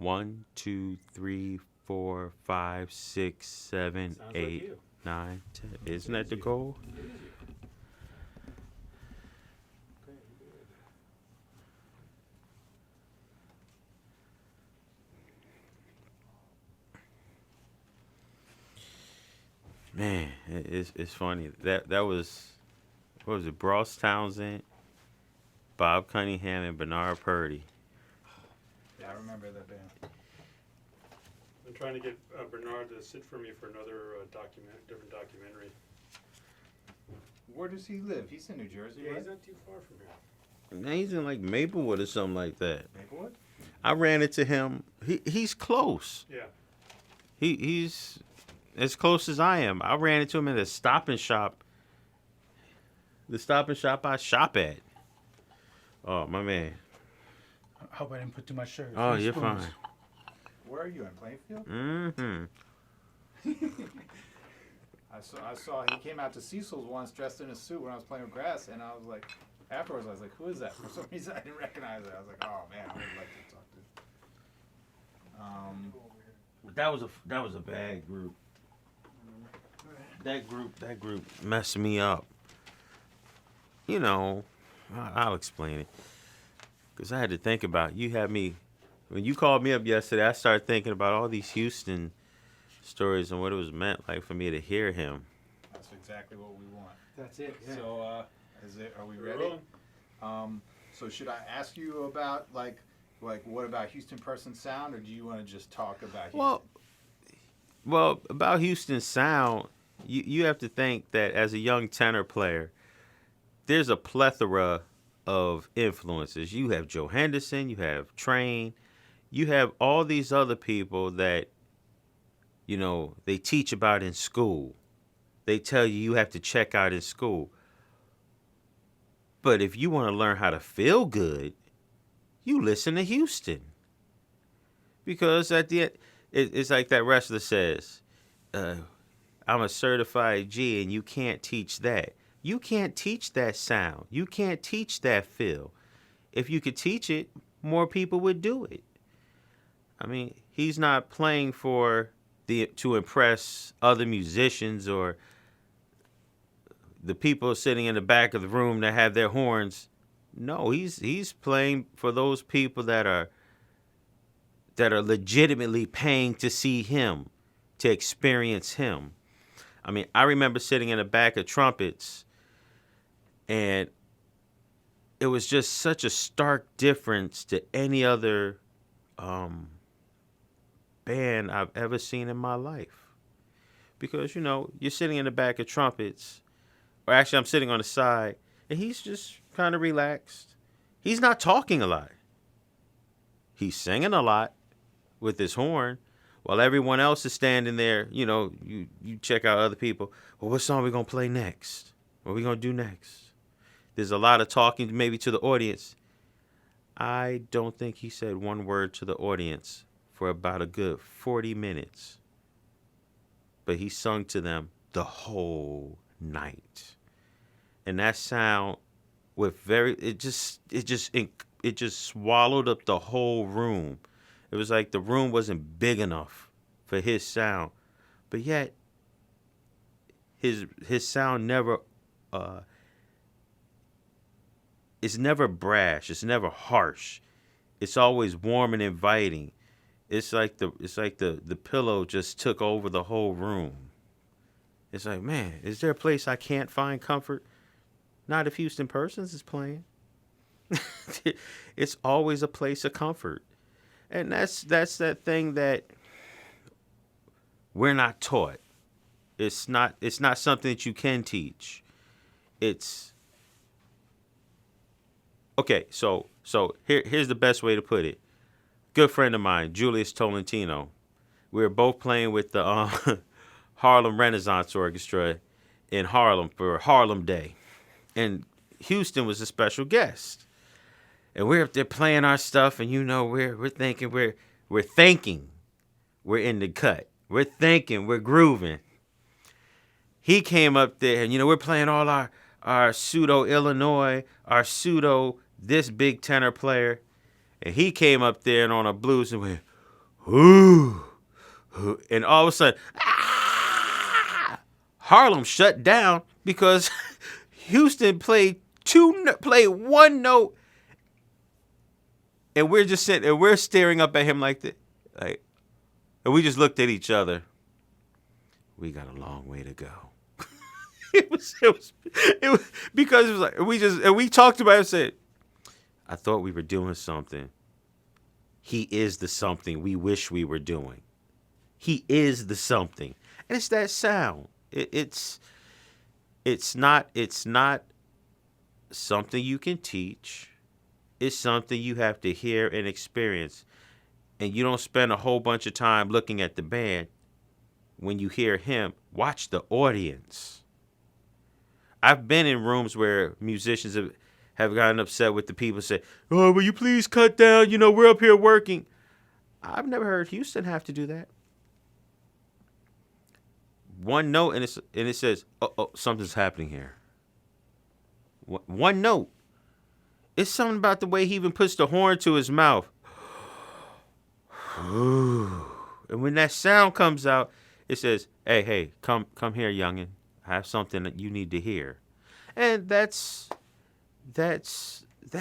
1, 2, 3, 4, 5, 6, 7, Sounds 8, like you. 9, 10. Isn't that the goal? It is you. Okay, good. Man, it's funny. That was, what was it, Ross Townsend, Bob Cunningham, and Bernard Purdy. Yeah, I remember that band. I'm trying to get Bernard to sit for me for another different documentary. Where does he live? He's in New Jersey, Yeah, right? he's not too far from here. Now he's in like Maplewood or something like that. Maplewood? I ran into him. He's close. Yeah. He's as close as I am. I ran into him at a Stop and Shop. The Stop and Shop I shop at. Oh, my man. I hope I didn't put too much sugar. Oh, 3 you're spoons. fine. Where are you, in Plainfield? Mm-hmm. I saw he came out to Cecil's once dressed in a suit when I was playing with grass, and I was like, afterwards I was like, who is that? For some reason I didn't recognize it. I was like, oh man, I would like to talk to. That was a bad group. That group messed me up. You know, I'll explain it. Because I had to think about it. You had me, when you called me up yesterday, I started thinking about all these Houston stories and what it was meant like for me to hear him. That's exactly what we want. That's it. Yeah. So, are we We're ready? rolling. So should I ask you about like what about Houston Person Sound, or do you want to just talk about Houston? Well, about Houston sound, you have to think that as a young tenor player, there's a plethora of influences. You have Joe Henderson, you have Train, you have all these other people that, you know, they teach about in school. They tell you have to check out in school. But if you want to learn how to feel good, you listen to Houston. Because at the end, it's like that wrestler says, I'm a certified G and you can't teach that. You can't teach that sound. You can't teach that feel. If you could teach it, more people would do it. I mean, he's not playing to impress other musicians or the people sitting in the back of the room that have their horns. No, he's playing for those people that are legitimately paying to see him, to experience him. I mean, I remember sitting in the back of trumpets, and it was just such a stark difference to any other band I've ever seen in my life. Because, you know, you're sitting in the back of trumpets, or actually I'm sitting on the side, and he's just kind of relaxed. He's not talking a lot. He's singing a lot with his horn, while everyone else is standing there. You know, you check out other people. Well, what song are we going to play next? What are we going to do next? There's a lot of talking maybe to the audience. I don't think he said one word to the audience for about a good 40 minutes. But he sung to them the whole night. And that sound with it just swallowed up the whole room. It was like the room wasn't big enough for his sound. But yet his sound never it's never brash, it's never harsh. It's always warm and inviting. It's like the pillow just took over the whole room. It's like, man, is there a place I can't find comfort? Not if Houston Persons is playing. It's always a place of comfort. And that's that thing that we're not taught. It's not something that you can teach. It's okay, so here's the best way to put it. Good friend of mine, Julius Tolentino. We were both playing with the Harlem Renaissance Orchestra in Harlem for Harlem Day. And Houston was a special guest. And we're up there playing our stuff, and you know, we're thinking we're in the cut. We're thinking, we're grooving. He came up there, and you know, we're playing all our pseudo Illinois, our pseudo this big tenor player. And he came up there and on a blues and went, ooh, and all of a sudden, Harlem shut down because Houston played one note, and we're just sitting and we're staring up at him like that, like, and we just looked at each other. We got a long way to go. it was because it was like we talked about it and said, I thought we were doing something. He is the something we wish we were doing. He is the something, and it's that sound. It's not something you can teach. It's something you have to hear and experience, and you don't spend a whole bunch of time looking at the band. When you hear him, watch the audience. I've been in rooms where musicians have gotten upset with the people and say, oh, will you please cut down? You know, we're up here working. I've never heard Houston have to do that. One note and it says, oh, something's happening here. One note. It's something about the way he even puts the horn to his mouth. And when that sound comes out, it says, hey, come here, youngin'. I have something that you need to hear. And that's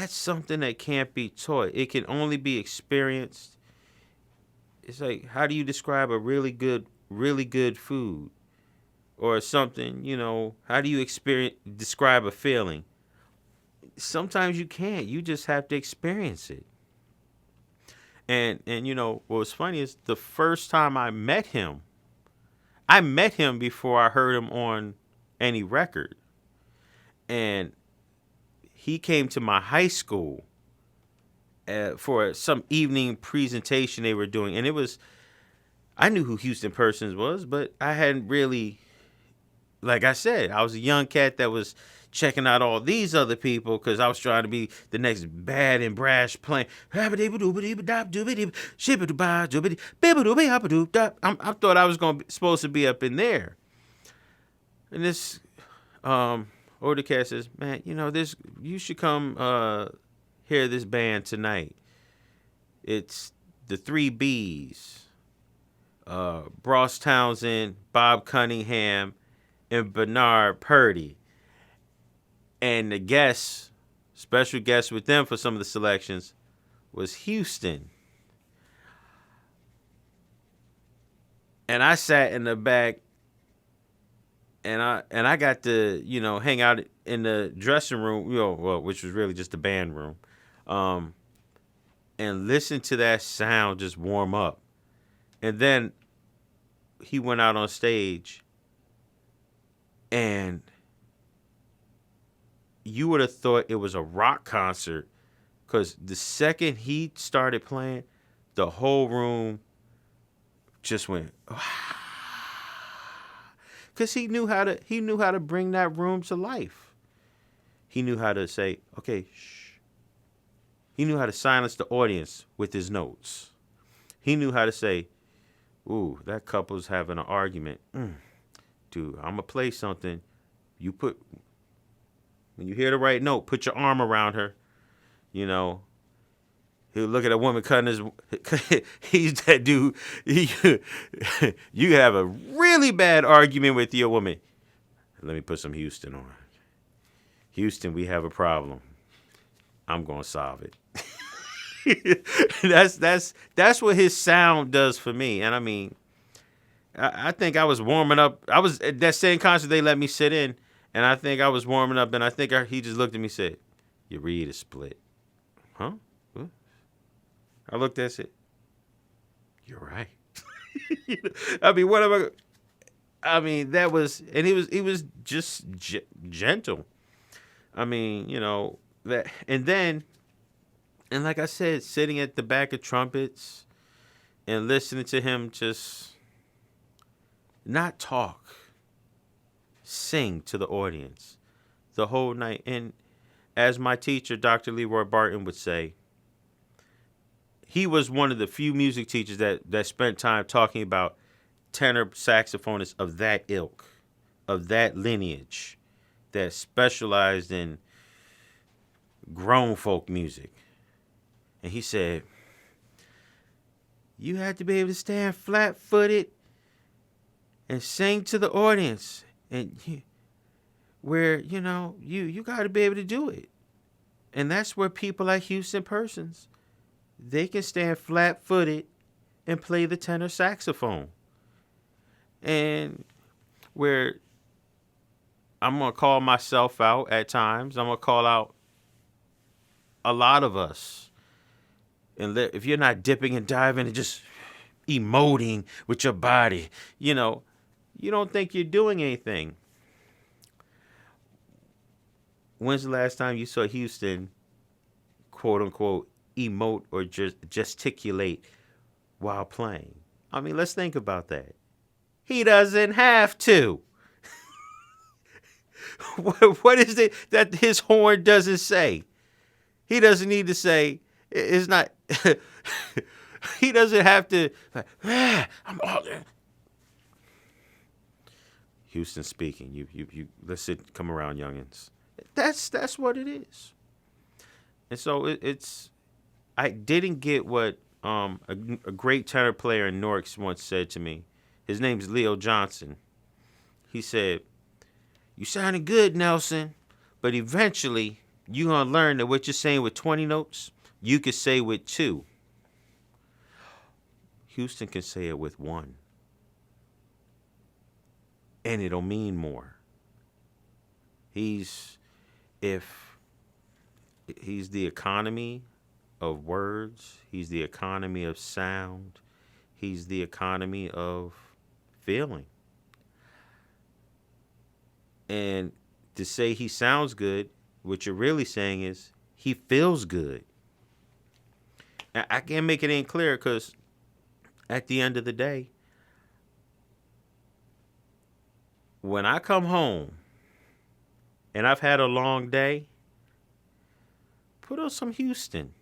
something that can't be taught. It can only be experienced. It's like, how do you describe a really good food? Or something, you know, how do you describe a feeling? Sometimes you can't. You just have to experience it. And you know, what was funny is the first time I met him before I heard him on any record. And he came to my high school for some evening presentation they were doing. And I knew who Houston Persons was, but I hadn't really, like I said, I was a young cat that was checking out all these other people because I was trying to be the next bad and brash playing. I thought I was supposed to be up in there. And this older cat says, man, you know, you should come hear this band tonight. It's the 3 Bs. Ross Townsend, Bob Cunningham, and Bernard Purdy. And the special guest with them for some of the selections was Houston. And I sat in the back and I got to, you know, hang out in the dressing room, you know, well, which was really just the band room. And listen to that sound just warm up. And then he went out on stage, and you would have thought it was a rock concert, because the second he started playing, the whole room just went, because he knew how to bring that room to life. He knew how to say, okay, shh. He knew how to silence the audience with his notes. He knew how to say, ooh, that couple's having an argument. Dude, I'm going to play something. When you hear the right note, put your arm around her. You know, he'll look at a woman cutting he's that dude. You have a really bad argument with your woman. Let me put some Houston on. Houston, we have a problem. I'm going to solve it. That's what his sound does for me. And I mean, I think I was warming up. I was at that same concert they let me sit in, and I think I was warming up, and I think he just looked at me and said, your reed is split. Huh? What? I looked at it and said, you're right. I mean, what am I mean, that was, and he was just gentle. I mean, you know, that, and then, and like I said, sitting at the back of trumpets and listening to him just not talk, sing to the audience the whole night. And as my teacher, Dr. Leroy Barton, would say, he was one of the few music teachers that spent time talking about tenor saxophonists of that ilk, of that lineage, that specialized in grown folk music. And he said, You had to be able to stand flat-footed and sing to the audience, and where you got to be able to do it. And that's where people like Houston Persons, they can stand flat-footed and play the tenor saxophone. And where I'm going to call myself out at times, I'm going to call out a lot of us. And if you're not dipping and diving and just emoting with your body, you don't think you're doing anything. When's the last time you saw Houston, quote unquote, emote or just gesticulate while playing? I mean, let's think about that. He doesn't have to. What is it that his horn doesn't say? He doesn't need to say, it's not, he doesn't have to, I'm all there. Houston speaking, you let's come around, youngins. That's what it is. And so I didn't get what a great tenor player in Norks once said to me. His name's Leo Johnson. He said, "You sounded good, Nelson, but eventually you're going to learn that what you're saying with 20 notes, you could say with 2. Houston can say it with 1. And it'll mean more. He's the economy of words. He's the economy of sound. He's the economy of feeling. And to say he sounds good, what you're really saying is he feels good. Now, I can't make it any clearer because at the end of the day, when I come home and I've had a long day, put on some Houston.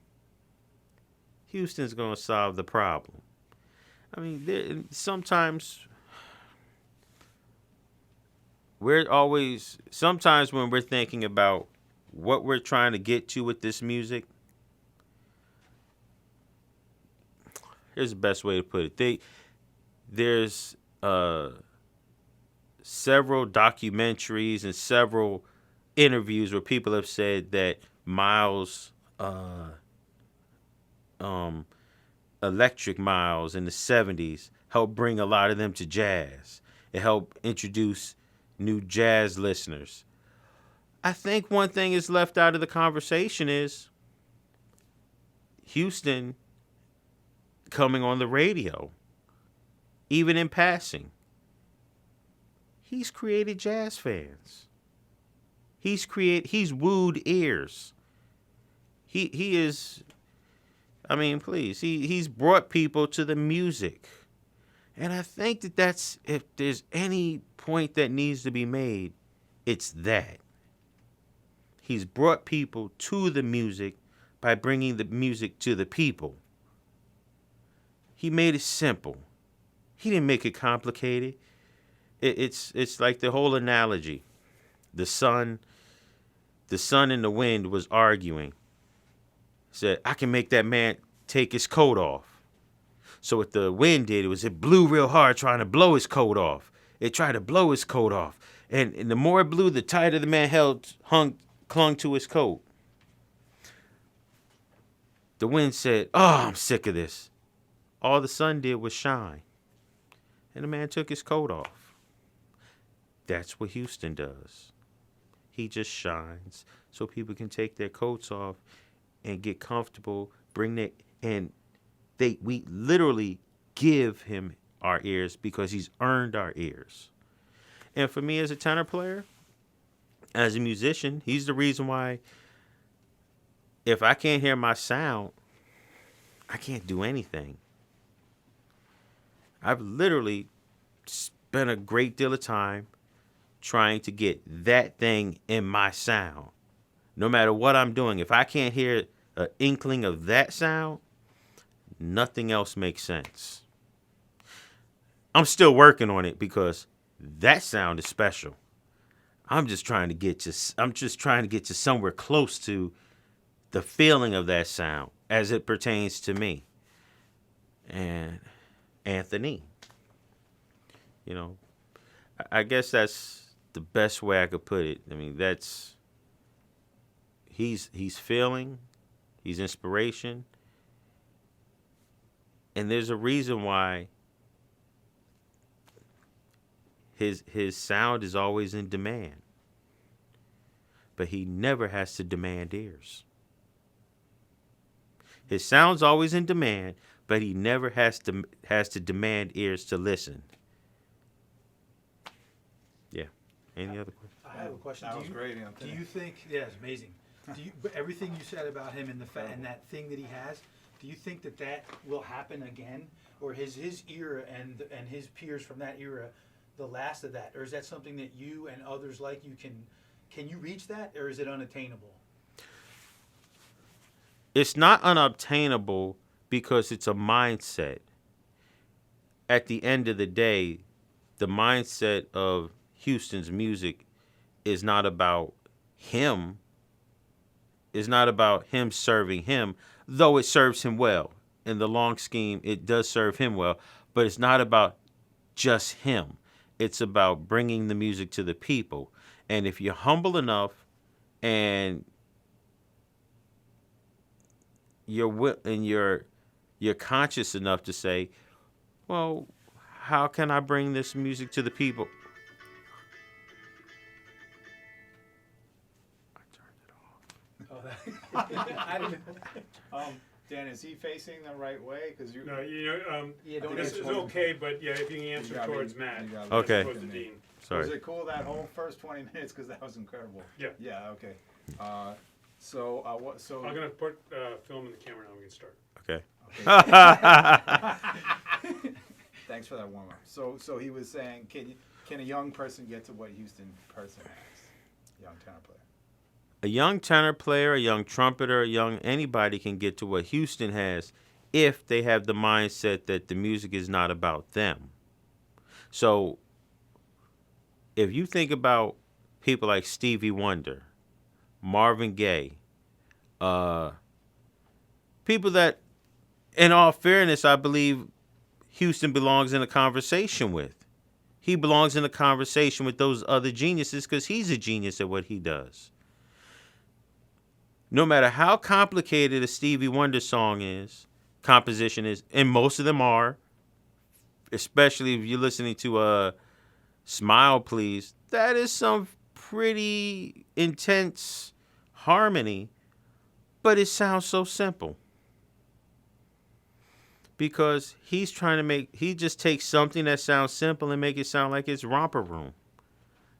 Houston's going to solve the problem. I mean, sometimes when we're thinking about what we're trying to get to with this music, here's the best way to put it. There's several documentaries and several interviews where people have said that Miles, Electric Miles in the 70s helped bring a lot of them to jazz. It helped introduce new jazz listeners. I think one thing is left out of the conversation is Houston coming on the radio, even in passing. He's created jazz fans. He's wooed ears. He is, I mean, please, he's brought people to the music. And I think that's, if there's any point that needs to be made, it's that. He's brought people to the music by bringing the music to the people. He made it simple. He didn't make it complicated. It's like the whole analogy. The sun and the wind was arguing. Said, I can make that man take his coat off. So what the wind did was it blew real hard trying to blow his coat off. It tried to blow his coat off. And the more it blew, the tighter the man clung to his coat. The wind said, oh, I'm sick of this. All the sun did was shine. And the man took his coat off. That's what Houston does. He just shines so people can take their coats off and get comfortable, we literally give him our ears because he's earned our ears. And for me as a tenor player, as a musician, he's the reason why if I can't hear my sound, I can't do anything. I've literally spent a great deal of time trying to get that thing in my sound. No matter what I'm doing, if I can't hear an inkling of that sound, nothing else makes sense. I'm still working on it because that sound is special. I'm just trying to get to somewhere close to the feeling of that sound as it pertains to me. and Anthony. You know, I guess that's the best way I could put it. I mean, he's feeling, he's inspiration, and there's a reason why his sound is always in demand. But he never has to demand ears. His sound's always in demand, but he never has to demand ears to listen. Yeah. Any other questions? I have a question. That Do was you, great, do Anthony. you think? Yeah, it's amazing. But everything you said about him and and that thing that he has, do you think that will happen again, or his era and his peers from that era, the last of that, or is that something that you and others like you can you reach that, or is it unattainable? It's not unobtainable because it's a mindset. At the end of the day, the mindset of Houston's music is not about him. It's not about him serving him, though it serves him well. In the long scheme, it does serve him well, but it's not about just him. It's about bringing the music to the people. And if you're humble enough and you're conscious enough to say, well, how can I bring this music to the people? I turned it off. Oh, I didn't. Dan, is he facing the right way? Because you. No, Yeah, don't this answer. is okay, but yeah, if you can answer gotta be- towards Matt. you gotta as be- Okay. opposed to Dean. Sorry. Was it cool that whole first 20 minutes? Because that was incredible. Yeah. Yeah. Okay. What? So. I'm gonna put film in the camera now. We can start. Okay. Okay. Thanks for that warm up. So he was saying, can a young person get to what Houston person has? Young tenor player. A young tenor player, a young trumpeter, anybody can get to what Houston has if they have the mindset that the music is not about them. So if you think about people like Stevie Wonder, Marvin Gaye, people that, in all fairness, I believe Houston belongs in a conversation with. He belongs in a conversation with those other geniuses because he's a genius at what he does. No matter how complicated a Stevie Wonder composition is, and most of them are, especially if you're listening to Smile Please, that is some pretty intense harmony, but it sounds so simple. Because he just takes something that sounds simple and make it sound like it's romper room.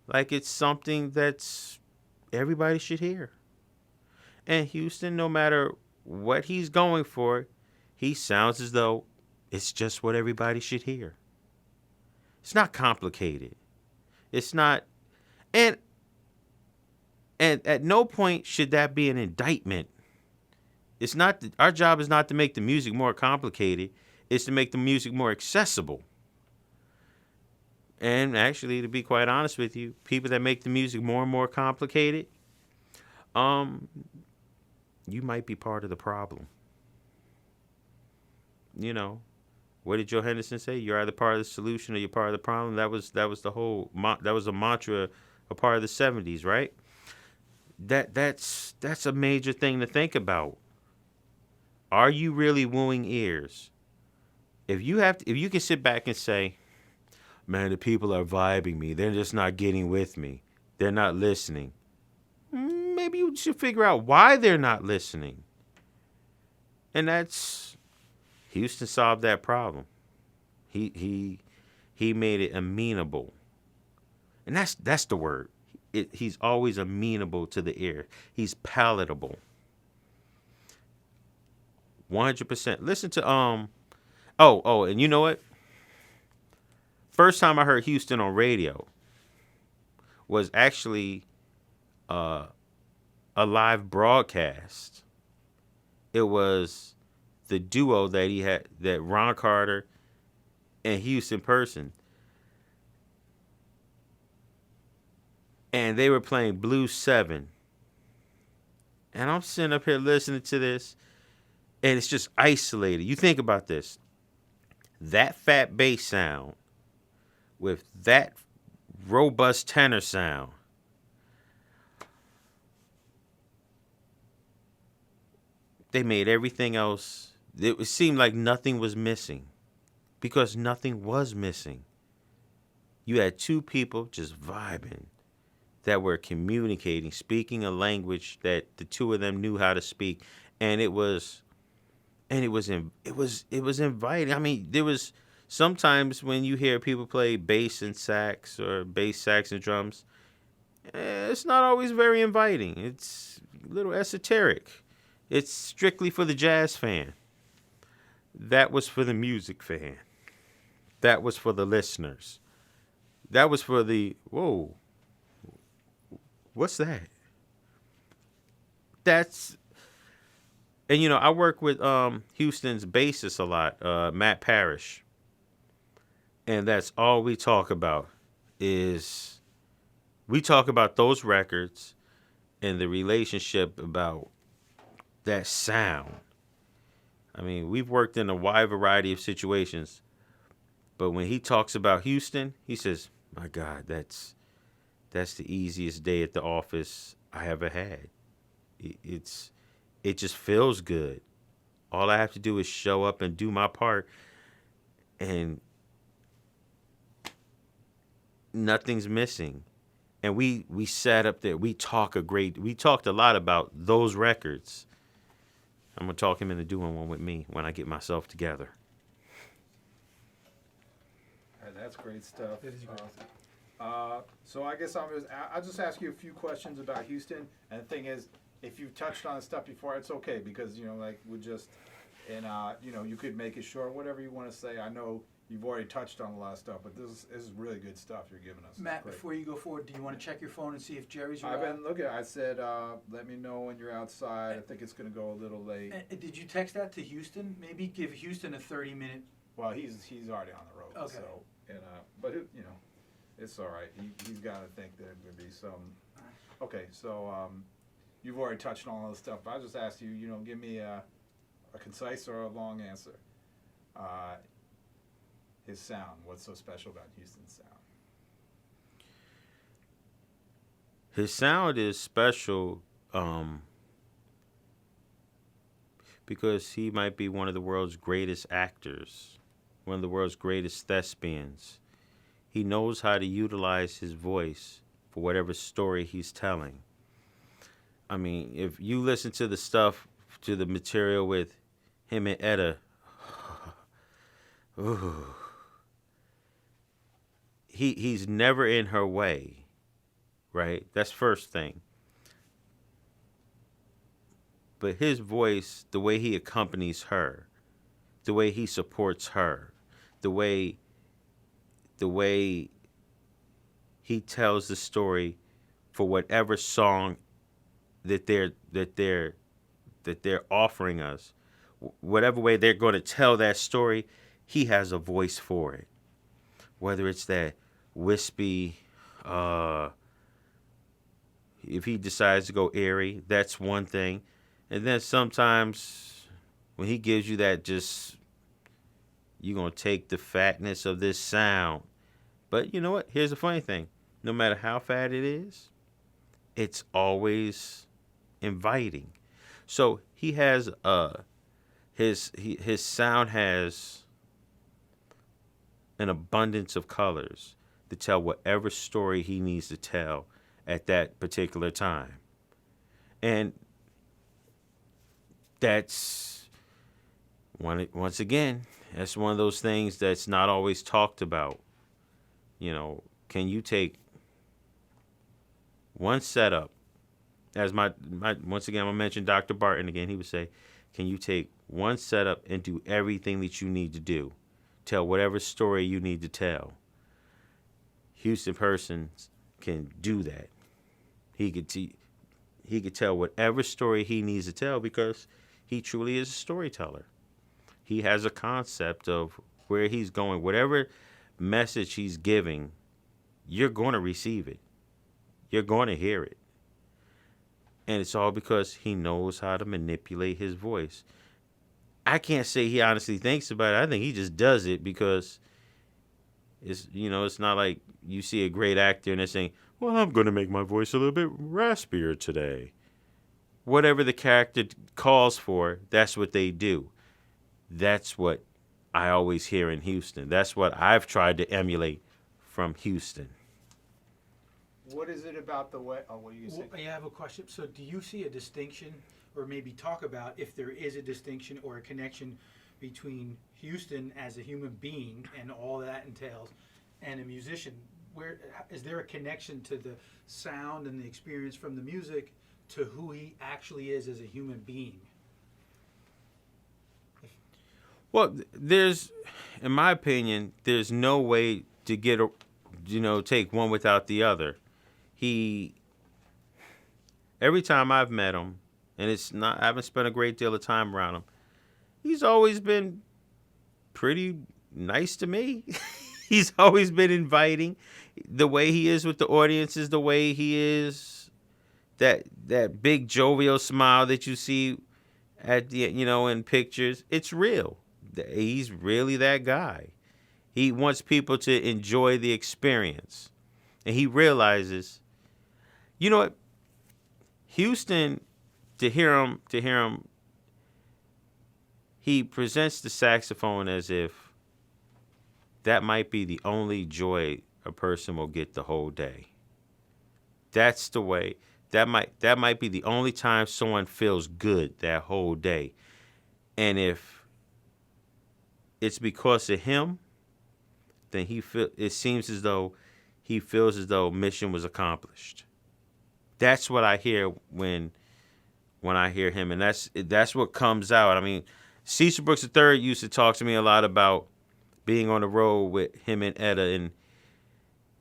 Like it's something that's everybody should hear. And Houston, no matter what he's going for, he sounds as though it's just what everybody should hear. It's not complicated. It's not, and at no point should that be an indictment. It's not, our job is not to make the music more complicated. It's to make the music more accessible. And actually, to be quite honest with you, people that make the music more and more complicated, you might be part of the problem. You know, what did Joe Henderson say? You're either part of the solution or you're part of the problem. That was the whole, that was a mantra, a part of the 70s, right? That's a major thing to think about. Are you really wooing ears? If you can sit back and say, man, the people are vibing me. They're just not getting with me. They're not listening. Maybe you should figure out why they're not listening. And Houston solved that problem. He made it amenable. And that's the word. He's always amenable to the ear. He's palatable. 100%. Listen to and you know what? First time I heard Houston on radio was actually a live broadcast. It was the duo that he had, that Ron Carter and Houston Person. And they were playing Blues 7. And I'm sitting up here listening to this. And it's just isolated. You think about this. that fat bass sound with that robust tenor sound, they made everything else. It seemed like nothing was missing because nothing was missing. You had two people just vibing that were communicating, speaking a language that the two of them knew how to speak, and it was inviting. I mean, there was sometimes when you hear people play bass and sax or bass, sax, and drums, it's not always very inviting. It's a little esoteric. It's strictly for the jazz fan. That was for the music fan. That was for the listeners. That was for the, whoa, what's that? And you know, I work with Houston's bassist a lot, Matt Parrish. And that's all we talk about is we talk about those records and the relationship about that sound. I mean, we've worked in a wide variety of situations, but when he talks about Houston, he says, "My God, that's the easiest day at the office I ever had. It just feels good. All I have to do is show up and do my part, and nothing's missing." And we sat up there. We talked a lot about those records. I'm gonna talk him into doing one with me when I get myself together. That's great stuff. That is great. So I guess I'll just ask you a few questions about Houston. And the thing is, if you've touched on stuff before, it's okay because like we just and you could make it short, whatever you want to say. I know you've already touched on a lot of stuff, but this is really good stuff you're giving us. Matt, before you go forward, do you want to check your phone and see if Jerry's around? I've been looking. I said, let me know when you're outside. I think it's going to go a little late. Did you text that to Houston? Maybe give Houston a 30-minute. Well, he's already on the road. Okay. So but it's all right. He's got to think there would be some. Okay, so you've already touched on all this stuff. But I just asked you, give me a concise or a long answer. His sound. What's so special about Houston's sound? His sound is special because he might be one of the world's greatest actors, one of the world's greatest thespians. He knows how to utilize his voice for whatever story he's telling. I mean, if you listen to the material with him and Etta, ooh, he's never in her way, right? That's first thing. But his voice, the way he accompanies her, the way he supports her, the way he tells the story for whatever song that they're offering us, whatever way they're going to tell that story, he has a voice for it. Whether it's that wispy, if he decides to go airy, that's one thing. And then sometimes when he gives you that, just you're going to take the fatness of this sound. But you know what? Here's the funny thing. No matter how fat it is, it's always inviting. So he has his sound has an abundance of colors to tell whatever story he needs to tell at that particular time. And that's once again, that's one of those things that's not always talked about. Can you take one setup, as my once again, I'm gonna mention Dr. Barton again, he would say, can you take one setup and do everything that you need to do? Tell whatever story you need to tell. Houston persons can do that. He could tell whatever story he needs to tell because he truly is a storyteller. He has a concept of where he's going. Whatever message he's giving, you're going to receive it. You're going to hear it. And it's all because he knows how to manipulate his voice. I can't say he honestly thinks about it. I think he just does it because it's not like you see a great actor and they're saying, well, I'm going to make my voice a little bit raspier today. Whatever the character calls for, that's what they do. That's what I always hear in Houston. That's what I've tried to emulate from Houston. What is it about the way? Oh, what are you gonna say? I have a question. So, do you see a distinction, or maybe talk about if there is a distinction or a connection between Houston as a human being and all that entails, and a musician? Where is there a connection to the sound and the experience from the music to who he actually is as a human being? Well, in my opinion, there's no way to take one without the other. Every time I've met him, and I haven't spent a great deal of time around him, he's always been pretty nice to me. He's always been inviting. The way he is with the audience is the way he is. That big jovial smile that you see at the in pictures, it's real. He's really that guy. He wants people to enjoy the experience, and he realizes, you know what, Houston, to hear him, he presents the saxophone as if that might be the only joy a person will get the whole day. That's the way. That might be the only time someone feels good that whole day. And if it's because of him, then it seems as though he feels as though mission was accomplished. That's what I hear when I hear him, and that's what comes out. I mean, Cecil Brooks III used to talk to me a lot about being on the road with him and Etta,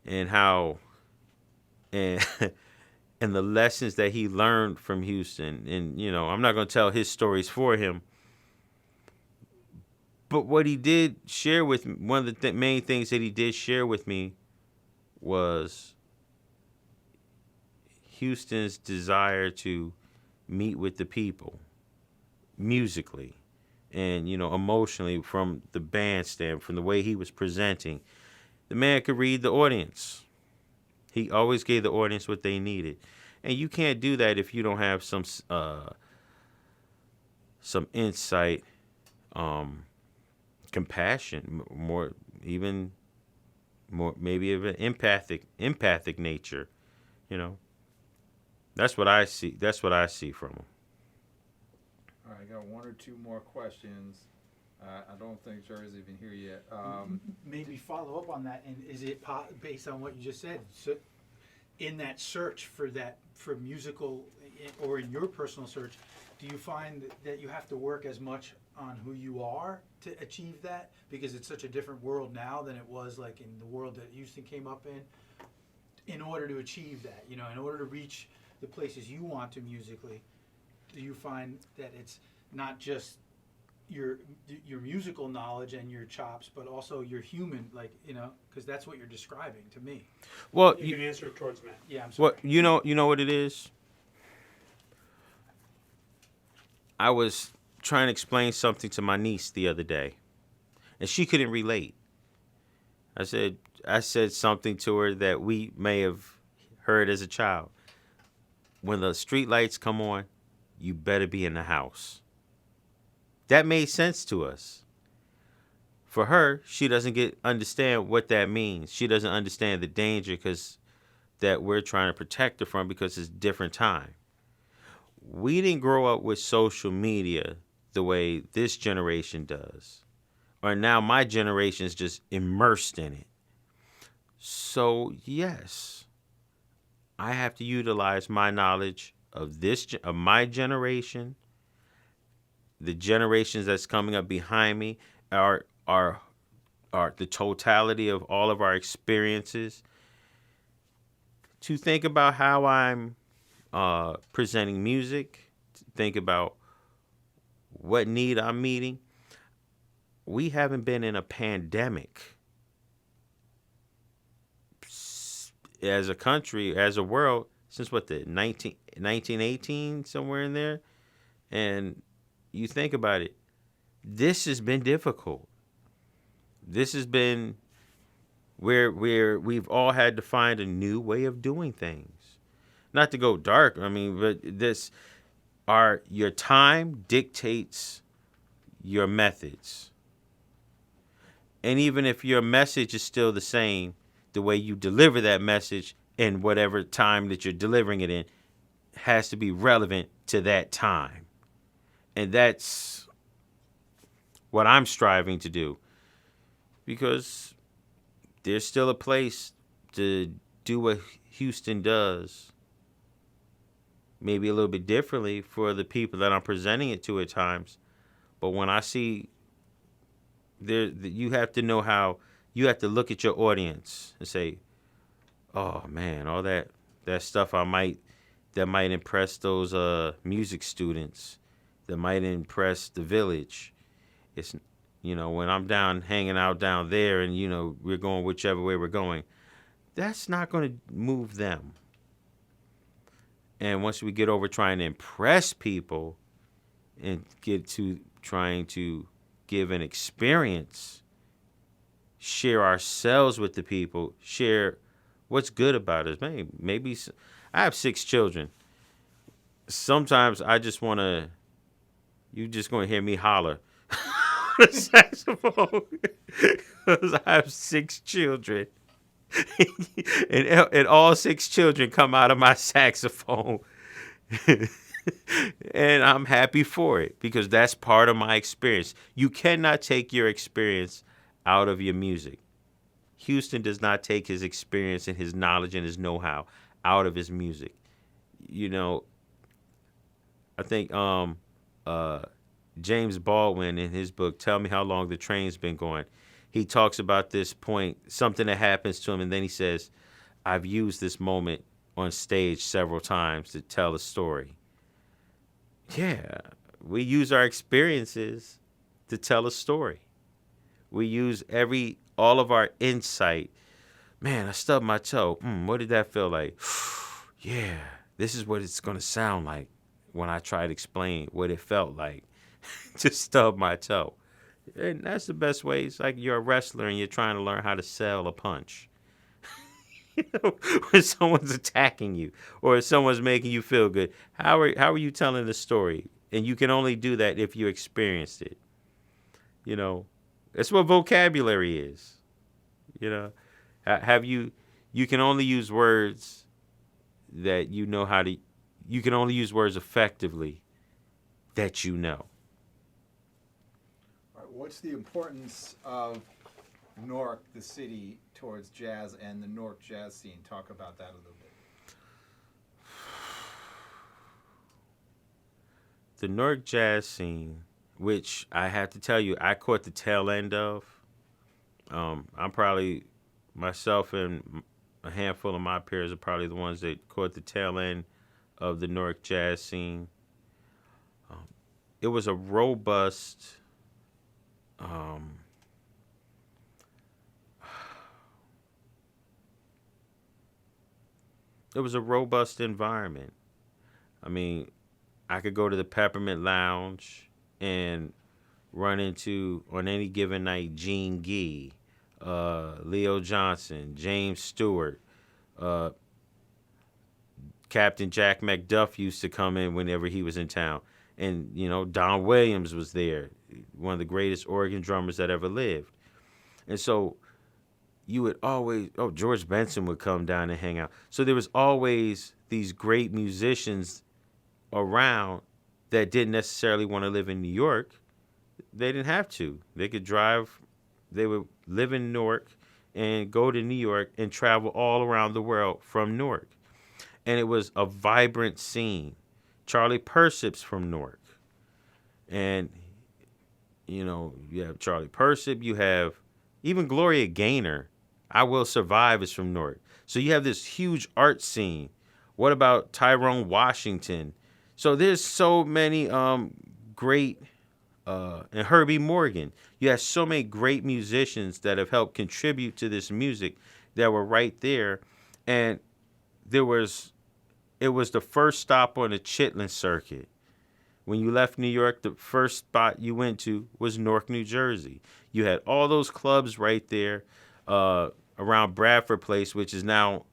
and how and and the lessons that he learned from Houston. And I'm not going to tell his stories for him, but what he did share with me, one of the main things that he did share with me was Houston's desire to meet with the people musically and emotionally, from the bandstand, from the way he was presenting. The man could read the audience. He always gave the audience what they needed, and you can't do that if you don't have some insight, compassion, maybe of an empathic nature. That's what I see. That's what I see from him. All right, I got one or two more questions. I don't think Jerry's even here yet. Maybe follow up on that, and is it based on what you just said? So, in that search for musical, or in your personal search, do you find that you have to work as much on who you are to achieve that? Because it's such a different world now than it was like in the world that Houston came up in order to achieve that, in order to reach the places you want to musically, do you find that it's not just your musical knowledge and your chops, but also your human, because that's what you're describing to me. Well, you can answer towards Matt. Yeah, I'm sorry. Well, you know what it is? I was trying to explain something to my niece the other day, and she couldn't relate. I said something to her that we may have heard as a child. When the street lights come on, you better be in the house. That made sense to us. For her, she doesn't understand what that means. She doesn't understand the danger that we're trying to protect her from, because it's a different time. We didn't grow up with social media the way this generation does. Or now my generation is just immersed in it. So, yes, I have to utilize my knowledge of my generation, the generations that's coming up behind me, are the totality of all of our experiences, to think about how I'm presenting music, to think about what need I'm meeting. We haven't been in a pandemic as a country, as a world, since 1918, somewhere in there. And you think about it, this has been difficult. This has been where we've all had to find a new way of doing things. Not to go dark, I mean, but your time dictates your methods. And even if your message is still the same, the way you deliver that message in whatever time that you're delivering it in has to be relevant to that time. And that's what I'm striving to do. Because there's still a place to do what Houston does, maybe a little bit differently for the people that I'm presenting it to at times. But when I see you have to know how, you have to look at your audience and say, oh man, all that stuff that might impress those music students, that might impress the village. It's, when I'm down hanging out down there and we're going whichever way we're going, that's not going to move them. And once we get over trying to impress people and get to trying to give an experience, share ourselves with the people, share what's good about us. Maybe I have 6 children. Sometimes I just want to, you just going to hear me holler on the saxophone because I have 6 children. and all 6 children come out of my saxophone. And I'm happy for it because that's part of my experience. You cannot take your experience out of your music. Houston does not take his experience and his knowledge and his know-how out of his music. I think James Baldwin in his book, Tell Me How Long the Train's Been Going, he talks about this point, something that happens to him, and then he says, I've used this moment on stage several times to tell a story. Yeah, we use our experiences to tell a story. We use all of our insight. Man, I stubbed my toe. What did that feel like? Yeah, this is what it's going to sound like when I try to explain what it felt like to stub my toe. And that's the best way. It's like you're a wrestler and you're trying to learn how to sell a punch. When someone's attacking you or someone's making you feel good, how are you telling the story? And you can only do that if you experienced it. That's what vocabulary is. You can only use words that you can only use words effectively that you know. All right, what's the importance of Newark, the city, towards jazz and the Newark jazz scene? Talk about that a little bit. The Newark jazz scene, which I have to tell you, I caught the tail end of. I'm probably, myself and a handful of my peers are probably the ones that caught the tail end of the Newark jazz scene. It was a robust, environment. I mean, I could go to the Peppermint Lounge and run into, on any given night, Gene Gee, Leo Johnson, James Stewart, Captain Jack McDuff used to come in whenever he was in town. And, Don Williams was there, one of the greatest organ drummers that ever lived. And so you would always, George Benson would come down and hang out. So there was always these great musicians around that didn't necessarily want to live in New York. They didn't have to. They could drive, they would live in Newark and go to New York and travel all around the world from Newark. And it was a vibrant scene. Charlie Persip's from Newark. And, you have Charlie Persip, you have even Gloria Gaynor. I Will Survive is from Newark. So you have this huge art scene. What about Tyrone Washington? So there's so many great, and Herbie Morgan. You have so many great musicians that have helped contribute to this music that were right there. And it was the first stop on the Chitlin circuit. when you left New York, the first spot you went to was Newark, New Jersey. You had all those clubs right there around Bradford Place, which is now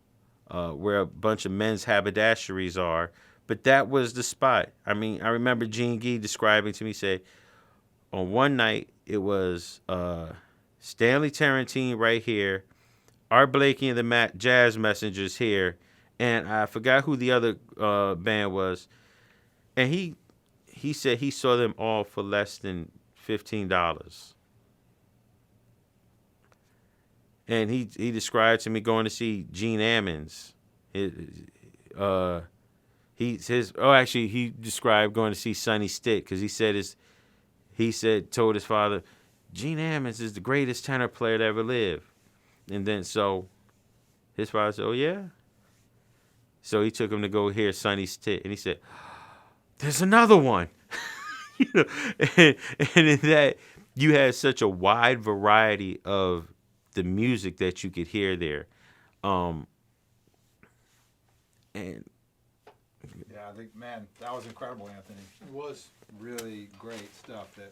where a bunch of men's haberdasheries are. But that was the spot. I mean, I remember Gene Gee describing to me, say, on one night, it was Stanley Tarantine right here, Art Blakey and the Jazz Messengers here, and I forgot who the other band was. And he said he saw them all for less than $15. And he described to me going to see Gene Ammons. He described going to see Sonny Stitt because told his father, Gene Ammons is the greatest tenor player to ever live. And then so his father said, oh yeah? So he took him to go hear Sonny Stitt, and he said, there's another one. You know, and in that you had such a wide variety of the music that you could hear there. And Yeah, I think, man, that was incredible, Anthony. It was. Really great stuff. I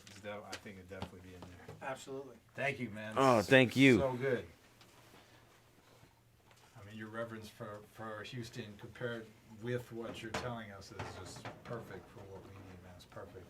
think it'd definitely be in there. Absolutely. Thank you, man. Oh, thank you. So good. I mean, your reverence for Houston compared with what you're telling us is just perfect for what we need, man. It's perfect.